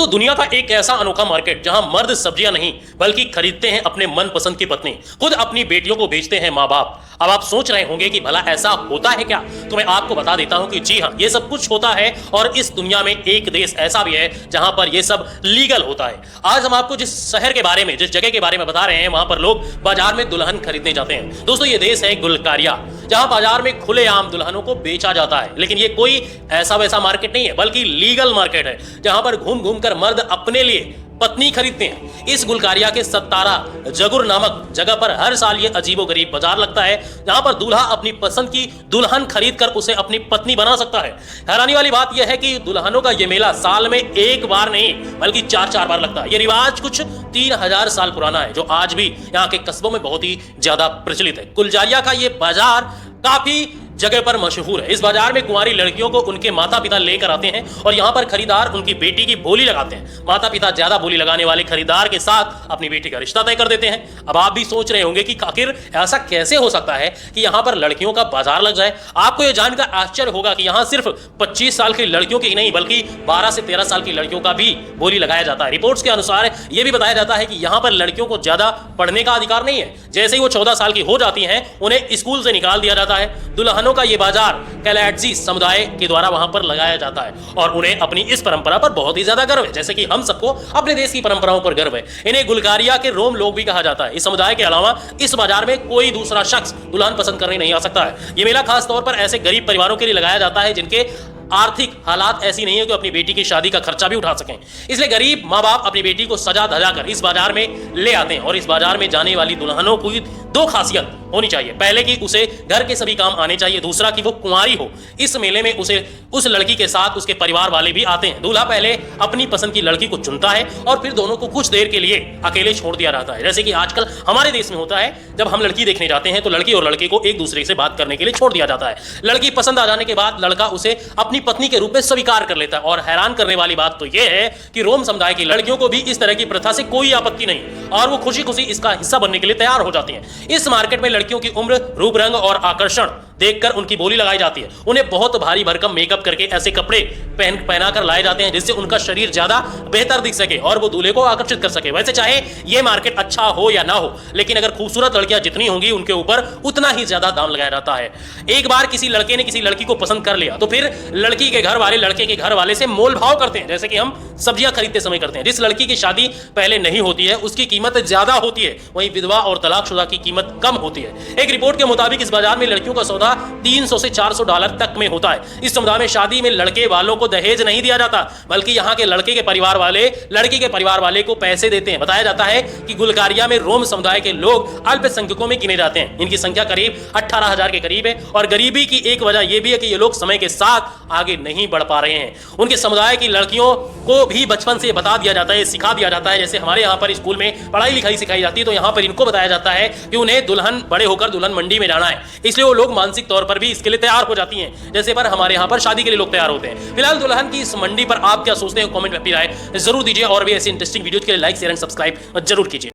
दोस्तों, दुनिया का एक ऐसा अनोखा मार्केट जहां मर्द सब्जियां नहीं बल्कि खरीदते हैं अपने मनपसंद की पत्नी, खुद अपनी बेटियों को बेचते हैं माँ बाप। अब आप सोच रहे होंगे कि भला ऐसा होता है क्या? तो मैं आपको बता देता हूं कि जी हां, ये सब कुछ होता है और इस दुनिया में एक देश ऐसा भी है जहां पर ये सब लीगल होता है। आज हम आपको जिस शहर के बारे में, जिस जगह के बारे में बता रहे हैं, वहां पर लोग बाजार में दुल्हन खरीदने जाते हैं। दोस्तों, ये देश है बुल्गारिया, जहां बाजार में खुलेआम दुल्हनों को बेचा जाता है। लेकिन ये कोई ऐसा वैसा मार्केट नहीं है, बल्कि लीगल मार्केट है, जहां पर घूम घूम कर मर्द अपने लिए पत्नी खरीदते हैं। इस बुल्गारिया के सत्तारा जगुर नामक जगह पर हर साल ये अजीबोगरीब बाजार लगता है, जहां पर दूल्हा अपनी पसंद की दुल्हन खरीद कर उसे अपनी पत्नी बना सकता है। हैरानी वाली बात यह है कि दुल्हनों का ये मेला साल में एक बार नहीं बल्कि 4-4 बार लगता है। ये रिवाज कुछ 3000 साल पुराना है, जो आज भी यहाँ के कस्बों में बहुत ही ज्यादा प्रचलित है। बुल्गारिया का ये बाजार काफी जगह पर मशहूर है। इस बाजार में कुंवारी लड़कियों को उनके माता पिता लेकर आते हैं और यहाँ पर खरीदार उनकी बेटी की बोली लगाते हैं। माता पिता ज्यादा बोली लगाने वाले खरीदार के साथ अपनी बेटी का रिश्ता तय कर देते हैं। अब आप भी सोच रहे होंगे कि आखिर ऐसा कैसे हो सकता है कि यहाँ पर लड़कियों का बाजार लग जाए। आपको यह जानकर आश्चर्य होगा कि यहाँ सिर्फ 25 साल की लड़कियों की नहीं बल्कि 12 से 13 साल की लड़कियों का भी बोली लगाया जाता है। रिपोर्ट्स के अनुसार यह भी बताया जाता है कि यहाँ पर लड़कियों को ज्यादा पढ़ने का अधिकार नहीं है। जैसे ही वो 14 साल की हो जाती हैं, उन्हें स्कूल से निकाल दिया जाता है। दुल्हनों का ये बाजार कैलाटजी समुदाय के द्वारा वहां पर लगाया जाता है और उन्हें अपनी इस परंपरा पर बहुत ही ज्यादा गर्व है, जैसे कि हम सबको अपने देश की परंपराओं पर गर्व है। इन्हें बुल्गारिया के रोम लोग भी कहा जाता है। इस समुदाय के अलावा इस बाजार में कोई दूसरा शख्स दुल्हन पसंद करने नहीं आ सकता है। यह मेला खास तौर पर ऐसे गरीब परिवारों के लिए लगाया जाता है जिनके आर्थिक हालात ऐसी नहीं है कि अपनी बेटी की शादी का खर्चा भी उठा सकें। इसलिए गरीब माँ बाप अपनी बेटी को सजा धजा कर इस बाजार में ले आते हैं। और इस बाजार में जाने वाली दुल्हनों की 2 खासियत होनी चाहिए। पहले कि उसे घर के सभी काम आने चाहिए, दूसरा कि वो कुंवारी हो। इस मेले में उसे उस लड़की के साथ उसके परिवार वाले भी आते हैं। दूल्हा पहले अपनी पसंद की लड़की को चुनता है और फिर दोनों को कुछ देर के लिए अकेले छोड़ दिया जाता है। जैसे कि आजकल हमारे देश में होता है, जब हम लड़की देखने जाते हैं तो लड़की और लड़के को एक दूसरे से बात करने के लिए छोड़ दिया जाता है। लड़की पसंद आ जाने के बाद लड़का उसे अपनी पत्नी के रूप में स्वीकार कर लेता है। और हैरान करने वाली बात तो यह है कि रोम समुदाय की लड़कियों को भी इस तरह की प्रथा से कोई आपत्ति नहीं और वो खुशी खुशी इसका हिस्सा बनने के लिए तैयार हो जाती हैं। इस मार्केट में लड़कियों की उम्र, रूप रंग और आकर्षण देखकर उनकी बोली लगाई जाती है। उन्हें बहुत भारी भरकम मेकअप करके ऐसे कपड़े पहना कर लाए जाते हैं जिससे उनका शरीर ज्यादा बेहतर दिख सके और वो दूल्हे को आकर्षित कर सके। वैसे चाहे ये मार्केट अच्छा हो या ना हो, लेकिन अगर खूबसूरत लड़कियां जितनी होंगी उनके ऊपर उतना ही ज्यादा दाम लगाया जाता है। एक बार किसी लड़के ने किसी लड़की को पसंद कर लिया तो फिर लड़की के घर वाले लड़के के घर वाले से मोल भाव करते हैं, जैसे कि हम सब्जियां खरीदते समय करते हैं। जिस लड़की की शादी पहले नहीं होती है उसकी कीमत ज्यादा होती है, वहीं विधवा और तलाकशुदा की कीमत कम होती है। एक रिपोर्ट के मुताबिक इस बाजार में लड़कियों का सौदा $300 से $400 तक में होता है। इस समुदाय में शादी में लड़के वालों को दहेज नहीं दिया जाता, बल्कि यहाँ के लड़के के परिवार वाले लड़की के परिवार वाले को पैसे देते हैं। बताया जाता है कि बुल्गारिया में रोम समुदाय के लोग अल्पसंख्यकों में गिने जाते हैं। इनकी संख्या करीब 18,000 के करीब है और गरीबी की एक वजह यह भी है कि ये लोग समय के साथ आगे नहीं बढ़ पा रहे हैं। उनके समुदाय की लड़कियों को भी बचपन से बता दिया जाता है, सिखा दिया जाता है। जैसे हमारे यहाँ पर स्कूल में पढ़ाई लिखाई सिखाई जाती है, तो यहाँ पर इनको बताया जाता है कि उन्हें दुल्हन बड़े होकर दुल्हन मंडी में जाना है। इसलिए वो लोग मानसिक तौर पर भी इसके लिए तैयार हो जाती हैं, जैसे पर हमारे यहाँ पर शादी के लिए लोग तैयार होते हैं। फिलहाल दुल्हन की इस मंडी पर आप क्या सोचते हैं, कमेंट में अपनी राय जरूर दीजिए और भी ऐसी इंटरेस्टिंग वीडियो के लिए लाइक, शेयर एंड सब्सक्राइब जरूर कीजिए।